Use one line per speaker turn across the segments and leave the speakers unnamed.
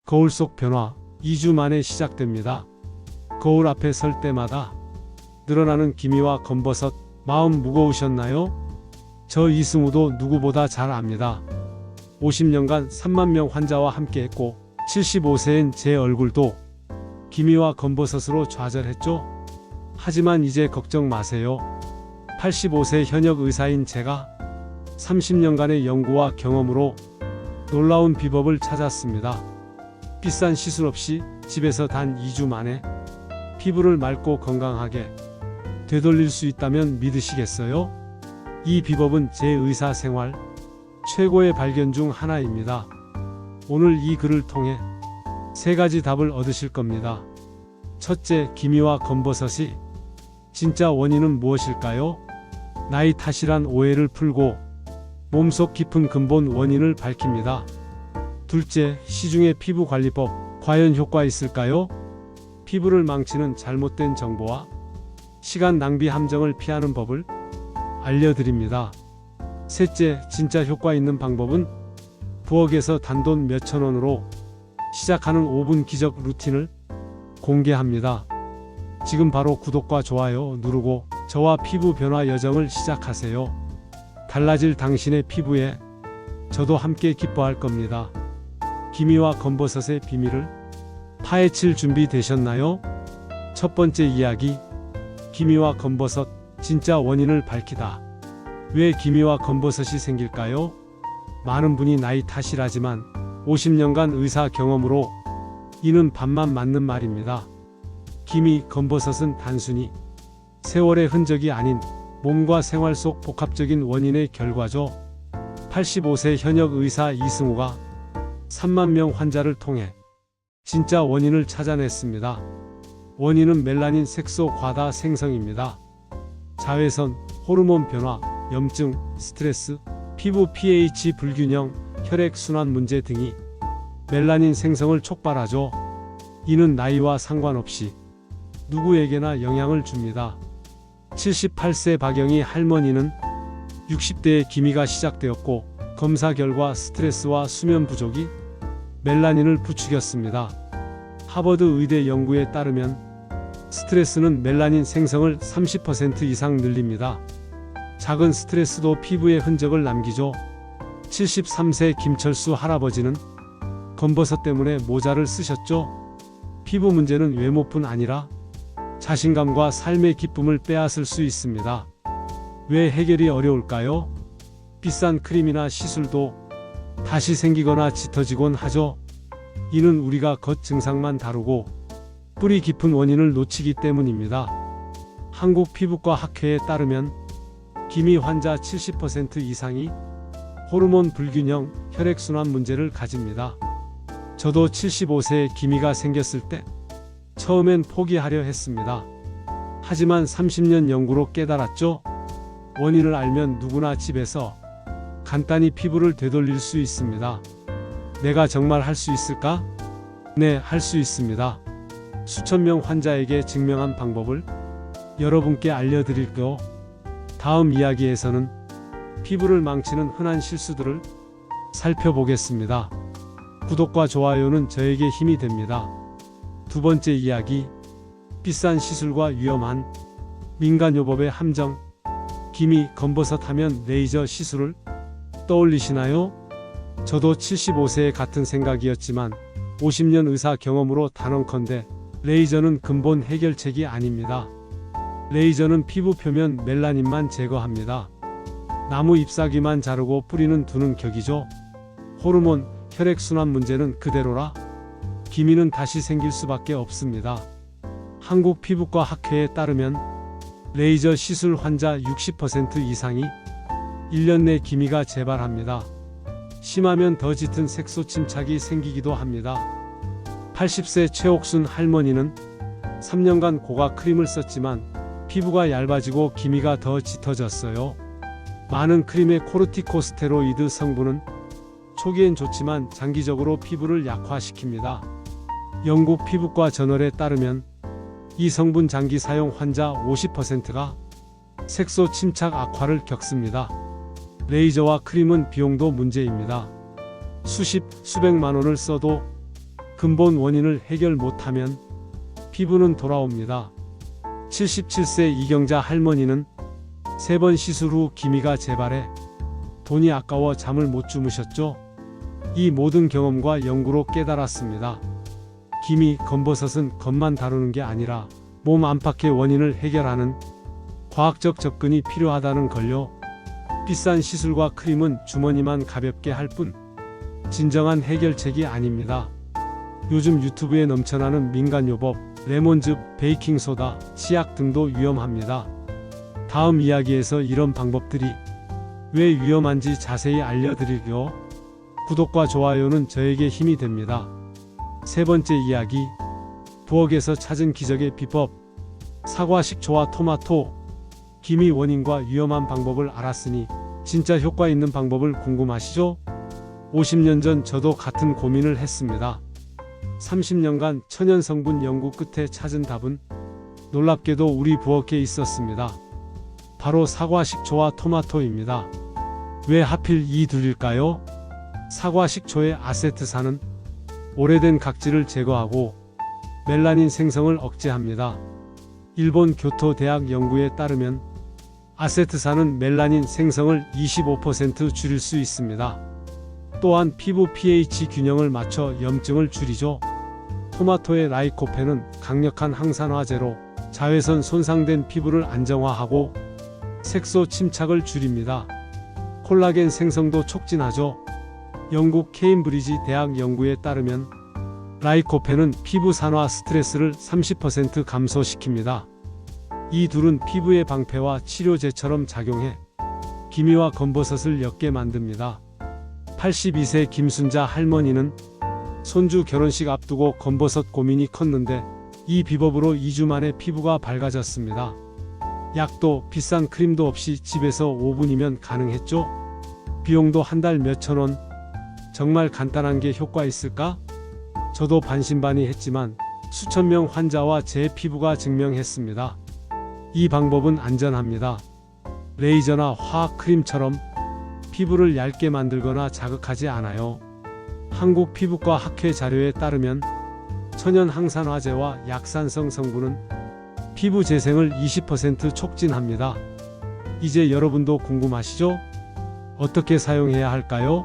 거울 속 변화 2주 만에 시작됩니다. 거울 앞에 설 때마다 늘어나는 기미와 검버섯, 마음 무거우셨나요? 저 이승우도 누구보다 잘 압니다. 50년간 3만 명 환자와 함께했고 75세인 제 얼굴도 기미와 검버섯으로 좌절했죠. 하지만 이제 걱정 마세요. 85세 현역 의사인 제가 30년간의 연구와 경험으로 놀라운 비법을 찾았습니다. 비싼 시술 없이 집에서 단 2주 만에 피부를 맑고 건강하게 되돌릴 수 있다면 믿으시겠어요? 이 비법은 제 의사 생활 최고의 발견 중 하나입니다. 오늘 이 글을 통해 3가지 답을 얻으실 겁니다. 첫째, 기미와 검버섯이 진짜 원인은 무엇일까요? 나이 탓이란 오해를 풀고 몸속 깊은 근본 원인을 밝힙니다. 둘째, 시중의 피부관리법 과연 효과 있을까요? 피부를 망치는 잘못된 정보와 시간 낭비 함정을 피하는 법을 알려드립니다. 셋째, 진짜 효과 있는 방법은 부엌에서 단돈 몇천 원으로 시작하는 5분 기적 루틴을 공개합니다. 지금 바로 구독과 좋아요 누르고 저와 피부 변화 여정을 시작하세요. 달라질 당신의 피부에 저도 함께 기뻐할 겁니다. 기미와 검버섯의 비밀을 파헤칠 준비 되셨나요? 첫 번째 이야기, 기미와 검버섯 진짜 원인을 밝히다. 왜 기미와 검버섯이 생길까요? 많은 분이 나이 탓이라지만 50년간 의사 경험으로 이는 반만 맞는 말입니다. 기미, 검버섯은 단순히 세월의 흔적이 아닌 몸과 생활 속 복합적인 원인의 결과죠. 85세 현역 의사 이승우가 3만 명 환자를 통해 진짜 원인을 찾아냈습니다. 원인은 멜라닌 색소 과다 생성입니다. 자외선, 호르몬 변화, 염증, 스트레스, 피부 pH 불균형, 혈액순환 문제 등이 멜라닌 생성을 촉발하죠. 이는 나이와 상관없이 누구에게나 영향을 줍니다. 78세 박영희 할머니는 60대에 기미가 시작되었고 검사 결과 스트레스와 수면 부족이 멜라닌을 부추겼습니다. 하버드 의대 연구에 따르면 스트레스는 멜라닌 생성을 30% 이상 늘립니다. 작은 스트레스도 피부에 흔적을 남기죠. 73세 김철수 할아버지는 검버섯 때문에 모자를 쓰셨죠. 피부 문제는 외모뿐 아니라 자신감과 삶의 기쁨을 빼앗을 수 있습니다. 왜 해결이 어려울까요? 비싼 크림이나 시술도 다시 생기거나 짙어지곤 하죠. 이는 우리가 겉 증상만 다루고 뿌리 깊은 원인을 놓치기 때문입니다. 한국 피부과 학회에 따르면 기미 환자 70% 이상이 호르몬 불균형, 혈액순환 문제를 가집니다. 저도 75세에 기미가 생겼을 때 처음엔 포기하려 했습니다. 하지만 30년 연구로 깨달았죠. 원인을 알면 누구나 집에서 간단히 피부를 되돌릴 수 있습니다. 내가 정말 할 수 있을까? 네, 할 수 있습니다. 수천 명 환자에게 증명한 방법을 여러분께 알려드릴게요. 다음 이야기에서는 피부를 망치는 흔한 실수들을 살펴보겠습니다. 구독과 좋아요는 저에게 힘이 됩니다. 두 번째 이야기, 비싼 시술과 위험한 민간요법의 함정. 기미, 검버섯 하면 레이저 시술을 떠올리시나요? 저도 75세에 같은 생각이었지만 50년 의사 경험으로 단언컨대 레이저는 근본 해결책이 아닙니다. 레이저는 피부 표면 멜라닌만 제거합니다. 나무 잎사귀만 자르고 뿌리는 두는 격이죠. 호르몬, 혈액순환 문제는 그대로라 기미는 다시 생길 수밖에 없습니다. 한국 피부과 학회에 따르면 레이저 시술 환자 60% 이상이 1년 내 기미가 재발합니다. 심하면 더 짙은 색소 침착이 생기기도 합니다. 80세 최옥순 할머니는 3년간 고가 크림을 썼지만 피부가 얇아지고 기미가 더 짙어졌어요. 많은 크림의 코르티코스테로이드 성분은 초기엔 좋지만 장기적으로 피부를 약화시킵니다. 영국 피부과 저널에 따르면 이 성분 장기 사용 환자 50%가 색소 침착 악화를 겪습니다. 레이저와 크림은 비용도 문제입니다. 수십만 원을 써도 근본 원인을 해결 못하면 피부는 돌아옵니다. 77세 이경자 할머니는 3번 시술 후 기미가 재발해 돈이 아까워 잠을 못 주무셨죠. 이 모든 경험과 연구로 깨달았습니다. 기미, 검버섯은 겉만 다루는 게 아니라 몸 안팎의 원인을 해결하는 과학적 접근이 필요하다는 걸요. 비싼 시술과 크림은 주머니만 가볍게 할 뿐 진정한 해결책이 아닙니다. 요즘 유튜브에 넘쳐나는 민간요법, 레몬즙, 베이킹소다, 치약 등도 위험합니다. 다음 이야기에서 이런 방법들이 왜 위험한지 자세히 알려드릴게요. 구독과 좋아요는 저에게 힘이 됩니다. 세 번째 이야기, 부엌에서 찾은 기적의 비법. 사과, 식초와 토마토. 기미 원인과 위험한 방법을 알았으니 진짜 효과 있는 방법을 궁금하시죠? 50년 전 저도 같은 고민을 했습니다. 30년간 천연 성분 연구 끝에 찾은 답은 놀랍게도 우리 부엌에 있었습니다. 바로 사과, 식초와 토마토입니다. 왜 하필 이 둘일까요? 사과, 식초의 아세트산은 오래된 각질을 제거하고 멜라닌 생성을 억제합니다. 일본 교토 대학 연구에 따르면 아세트산은 멜라닌 생성을 25% 줄일 수 있습니다. 또한 피부 pH 균형을 맞춰 염증을 줄이죠. 토마토의 라이코펜은 강력한 항산화제로 자외선 손상된 피부를 안정화하고 색소 침착을 줄입니다. 콜라겐 생성도 촉진하죠. 영국 케임브리지 대학 연구에 따르면 라이코펜은 피부 산화 스트레스를 30% 감소시킵니다. 이 둘은 피부의 방패와 치료제처럼 작용해 기미와 검버섯을 옅게 만듭니다. 82세 김순자 할머니는 손주 결혼식 앞두고 검버섯 고민이 컸는데 이 비법으로 2주 만에 피부가 밝아졌습니다. 약도 비싼 크림도 없이 집에서 5분이면 가능했죠. 비용도 한 달 몇천 원. 정말 간단한 게 효과 있을까? 저도 반신반의했지만 수천 명 환자와 제 피부가 증명했습니다. 이 방법은 안전합니다. 레이저나 화학 크림처럼 피부를 얇게 만들거나 자극하지 않아요. 한국 피부과 학회 자료에 따르면 천연 항산화제와 약산성 성분은 피부 재생을 20% 촉진합니다. 이제 여러분도 궁금하시죠? 어떻게 사용해야 할까요?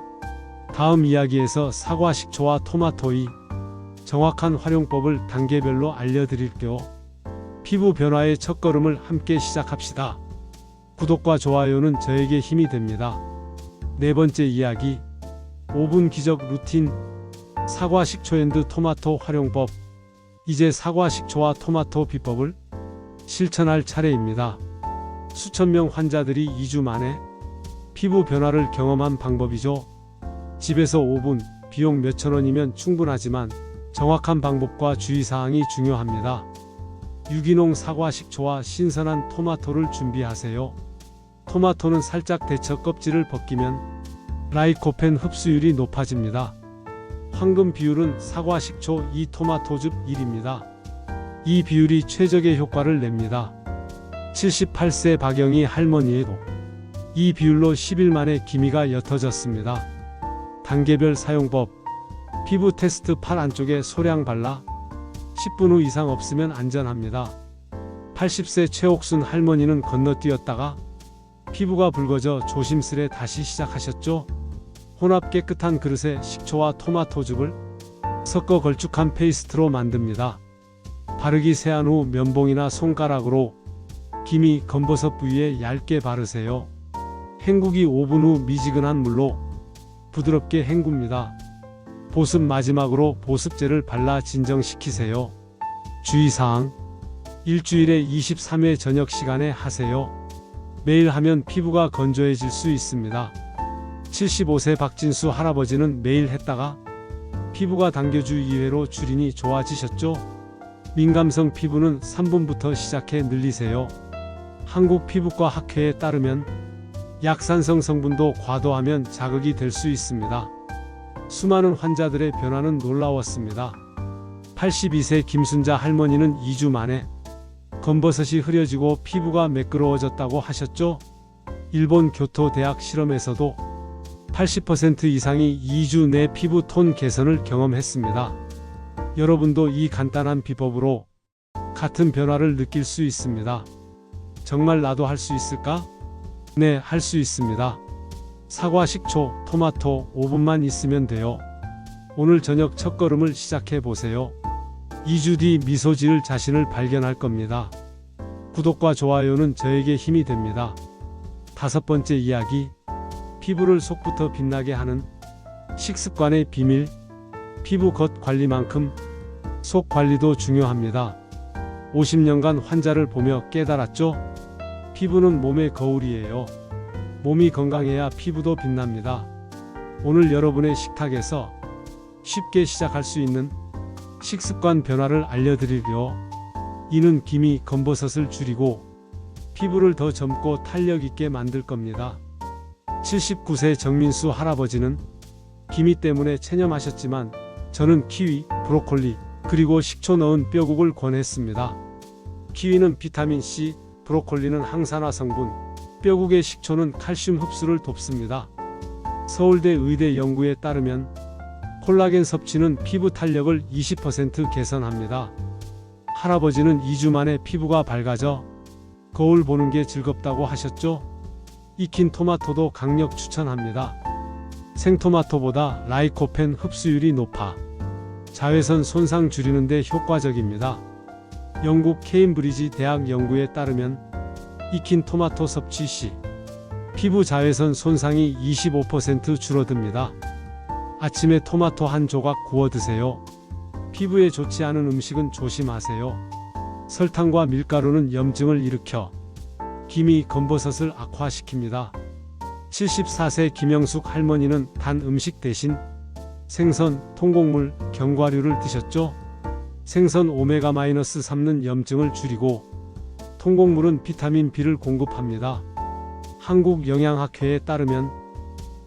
다음 이야기에서 사과, 식초와 토마토의 정확한 활용법을 단계별로 알려드릴게요. 피부 변화의 첫걸음을 함께 시작합시다. 구독과 좋아요는 저에게 힘이 됩니다. 네 번째 이야기, 5분 기적 루틴. 사과, 식초 앤드 토마토 활용법. 이제 사과, 식초와 토마토 비법을 실천할 차례입니다. 수천 명 환자들이 2주 만에 피부 변화를 경험한 방법이죠. 집에서 5분, 비용 몇천 원이면 충분하지만 정확한 방법과 주의사항이 중요합니다. 유기농 사과, 식초와 신선한 토마토를 준비하세요. 토마토는 살짝 데쳐 껍질을 벗기면 라이코펜 흡수율이 높아집니다. 황금 비율은 사과, 식초 2, 토마토즙 1입니다. 이 비율이 최적의 효과를 냅니다. 78세 박영희 할머니에도 이 비율로 10일 만에 기미가 옅어졌습니다. 단계별 사용법. 피부 테스트. 팔 안쪽에 소량 발라 10분 후 이상 없으면 안전합니다. 80세 최옥순 할머니는 건너뛰었다가 피부가 붉어져 조심스레 다시 시작하셨죠. 혼합 깨끗한 그릇에 식초와 토마토즙을 섞어 걸쭉한 페이스트로 만듭니다. 바르기 세안 후 면봉이나 손가락으로 기미, 검버섯 부위에 얇게 바르세요. 헹구기 5분 후 미지근한 물로 부드럽게 헹굽니다. 보습. 마지막으로 보습제를 발라 진정시키세요. 주의사항. 일주일에 23회 저녁 시간에 하세요. 매일 하면 피부가 건조해질 수 있습니다. 75세 박진수 할아버지는 매일 했다가 피부가 당겨주 2회로 줄이니 좋아지셨죠? 민감성 피부는 3분부터 시작해 늘리세요. 한국 피부과 학회에 따르면 약산성 성분도 과도하면 자극이 될 수 있습니다. 수많은 환자들의 변화는 놀라웠습니다. 82세 김순자 할머니는 2주 만에 검버섯이 흐려지고 피부가 매끄러워졌다고 하셨죠? 일본 교토 대학 실험에서도 80% 이상이 2주 내 피부 톤 개선을 경험했습니다. 여러분도 이 간단한 비법으로 같은 변화를 느낄 수 있습니다. 정말 나도 할 수 있을까? 네, 할 수 있습니다. 사과, 식초, 토마토 5분만 있으면 돼요. 오늘 저녁 첫걸음을 시작해 보세요. 2주 뒤 미소 지을 자신을 발견할 겁니다. 구독과 좋아요는 저에게 힘이 됩니다. 5번째 이야기, 피부를 속부터 빛나게 하는 식습관의 비밀. 피부 겉 관리만큼 속 관리도 중요합니다. 50년간 환자를 보며 깨달았죠? 피부는 몸의 거울이에요. 몸이 건강해야 피부도 빛납니다. 오늘 여러분의 식탁에서 쉽게 시작할 수 있는 식습관 변화를 알려드리려. 이는 기미, 검버섯을 줄이고 피부를 더 젊고 탄력 있게 만들 겁니다. 79세 정민수 할아버지는 기미 때문에 체념하셨지만 저는 키위, 브로콜리, 그리고 식초 넣은 뼈국을 권했습니다. 키위는 비타민C, 브로콜리는 항산화 성분, 뼈국의 식초는 칼슘 흡수를 돕습니다. 서울대 의대 연구에 따르면 콜라겐 섭취는 피부 탄력을 20% 개선합니다. 할아버지는 2주 만에 피부가 밝아져 거울 보는 게 즐겁다고 하셨죠? 익힌 토마토도 강력 추천합니다. 생토마토보다 라이코펜 흡수율이 높아 자외선 손상 줄이는 데 효과적입니다. 영국 케임브리지 대학 연구에 따르면 익힌 토마토 섭취 시 피부 자외선 손상이 25% 줄어듭니다. 아침에 토마토 한 조각 구워 드세요. 피부에 좋지 않은 음식은 조심하세요. 설탕과 밀가루는 염증을 일으켜 기미, 검버섯을 악화시킵니다. 74세 김영숙 할머니는 단 음식 대신 생선, 통곡물, 견과류를 드셨죠? 생선 오메가-3는 염증을 줄이고 통곡물은 비타민 B를 공급합니다. 한국영양학회에 따르면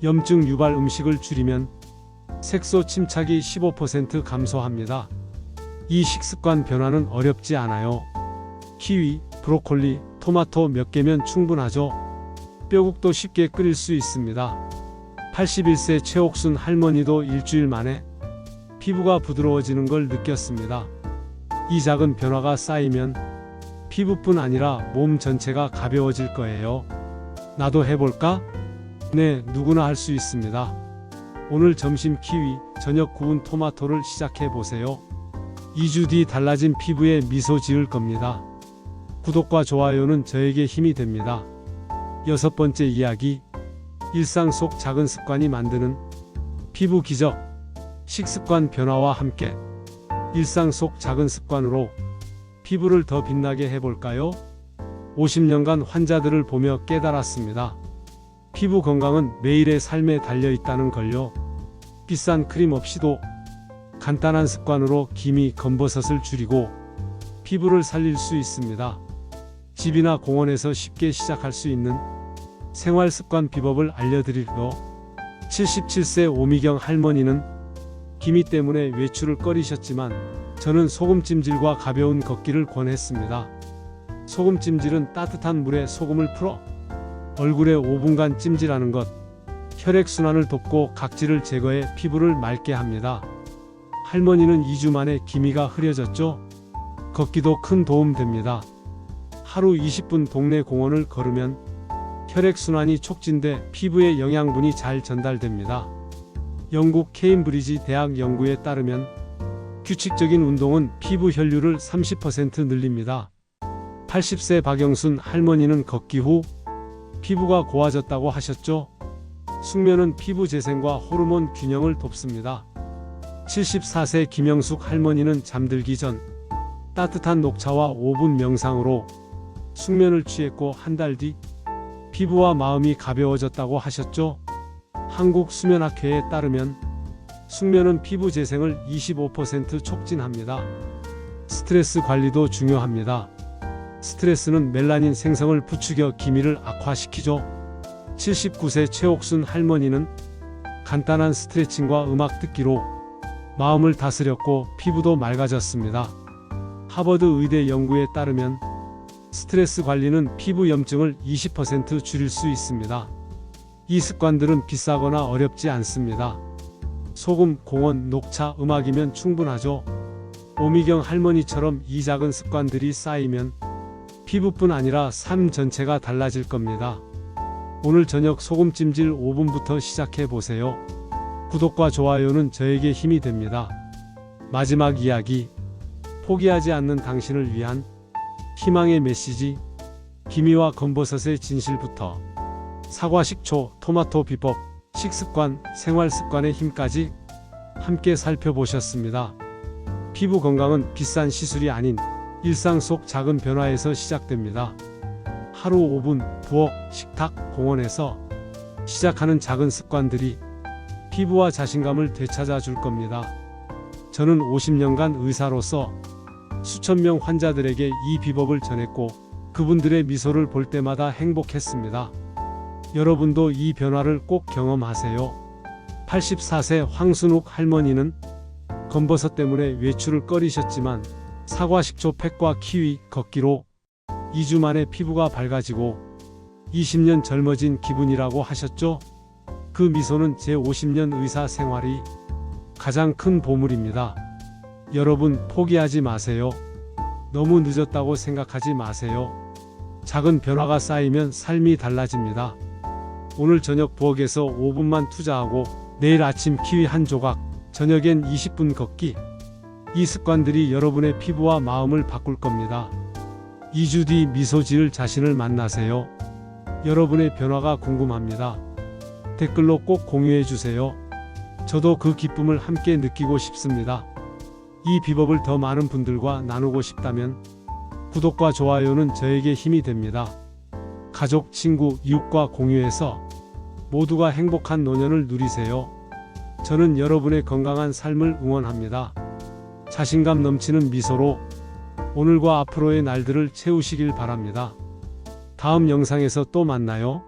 염증 유발 음식을 줄이면 색소 침착이 15% 감소합니다. 이 식습관 변화는 어렵지 않아요. 키위, 브로콜리, 토마토 몇 개면 충분하죠. 뼈국도 쉽게 끓일 수 있습니다. 81세 최옥순 할머니도 일주일 만에 피부가 부드러워지는 걸 느꼈습니다. 이 작은 변화가 쌓이면 피부뿐 아니라 몸 전체가 가벼워질 거예요. 나도 해볼까? 네, 누구나 할 수 있습니다. 오늘 점심 키위, 저녁 구운 토마토를 시작해 보세요. 2주 뒤 달라진 피부에 미소 지을 겁니다. 구독과 좋아요는 저에게 힘이 됩니다. 6번째 이야기, 일상 속 작은 습관이 만드는 피부 기적. 식습관 변화와 함께 일상 속 작은 습관으로 피부를 더 빛나게 해볼까요? 50년간 환자들을 보며 깨달았습니다. 피부 건강은 매일의 삶에 달려 있다는 걸요. 비싼 크림 없이도 간단한 습관으로 기미, 검버섯을 줄이고 피부를 살릴 수 있습니다. 집이나 공원에서 쉽게 시작할 수 있는 생활 습관 비법을 알려드릴게요. 77세 오미경 할머니는 기미 때문에 외출을 꺼리셨지만 저는 소금찜질과 가벼운 걷기를 권했습니다. 소금찜질은 따뜻한 물에 소금을 풀어 얼굴에 5분간 찜질하는 것, 혈액순환을 돕고 각질을 제거해 피부를 맑게 합니다. 할머니는 2주 만에 기미가 흐려졌죠? 걷기도 큰 도움 됩니다. 하루 20분 동네 공원을 걸으면 혈액순환이 촉진돼 피부에 영양분이 잘 전달됩니다. 영국 케임브리지 대학 연구에 따르면 규칙적인 운동은 피부 혈류를 30% 늘립니다. 80세 박영순 할머니는 걷기 후 피부가 고와졌다고 하셨죠? 숙면은 피부 재생과 호르몬 균형을 돕습니다. 74세 김영숙 할머니는 잠들기 전 따뜻한 녹차와 5분 명상으로 숙면을 취했고 한 달 뒤 피부와 마음이 가벼워졌다고 하셨죠? 한국수면학회에 따르면 숙면은 피부 재생을 25% 촉진합니다. 스트레스 관리도 중요합니다. 스트레스는 멜라닌 생성을 부추겨 기미를 악화시키죠. 79세 최옥순 할머니는 간단한 스트레칭과 음악 듣기로 마음을 다스렸고 피부도 맑아졌습니다. 하버드 의대 연구에 따르면 스트레스 관리는 피부 염증을 20% 줄일 수 있습니다. 이 습관들은 비싸거나 어렵지 않습니다. 소금, 공원, 녹차, 음악이면 충분하죠. 오미경 할머니처럼 이 작은 습관들이 쌓이면 피부뿐 아니라 삶 전체가 달라질 겁니다. 오늘 저녁 소금찜질 5분부터 시작해 보세요. 구독과 좋아요는 저에게 힘이 됩니다. 마지막 이야기, 포기하지 않는 당신을 위한 희망의 메시지. 기미와 검버섯의 진실부터 사과 식초, 토마토 비법, 식습관, 생활습관의 힘까지 함께 살펴보셨습니다. 피부 건강은 비싼 시술이 아닌 일상 속 작은 변화에서 시작됩니다. 하루 5분 부엌, 식탁, 공원에서 시작하는 작은 습관들이 피부와 자신감을 되찾아 줄 겁니다. 저는 50년간 의사로서 수천 명 환자들에게 이 비법을 전했고 그분들의 미소를 볼 때마다 행복했습니다. 여러분도 이 변화를 꼭 경험하세요. 84세 황순욱 할머니는 검버섯 때문에 외출을 꺼리셨지만 사과 식초 팩과 키위 걷기로 2주 만에 피부가 밝아지고 20년 젊어진 기분이라고 하셨죠? 그 미소는 제 50년 의사 생활이 가장 큰 보물입니다. 여러분 포기하지 마세요. 너무 늦었다고 생각하지 마세요. 작은 변화가 쌓이면 삶이 달라집니다. 오늘 저녁 부엌에서 5분만 투자하고 내일 아침 키위 한 조각, 저녁엔 20분 걷기. 이 습관들이 여러분의 피부와 마음을 바꿀 겁니다. 2주 뒤 미소 지을 자신을 만나세요. 여러분의 변화가 궁금합니다. 댓글로 꼭 공유해 주세요. 저도 그 기쁨을 함께 느끼고 싶습니다. 이 비법을 더 많은 분들과 나누고 싶다면 구독과 좋아요는 저에게 힘이 됩니다. 가족, 친구, 이웃과 공유해서 모두가 행복한 노년을 누리세요. 저는 여러분의 건강한 삶을 응원합니다. 자신감 넘치는 미소로 오늘과 앞으로의 날들을 채우시길 바랍니다. 다음 영상에서 또 만나요.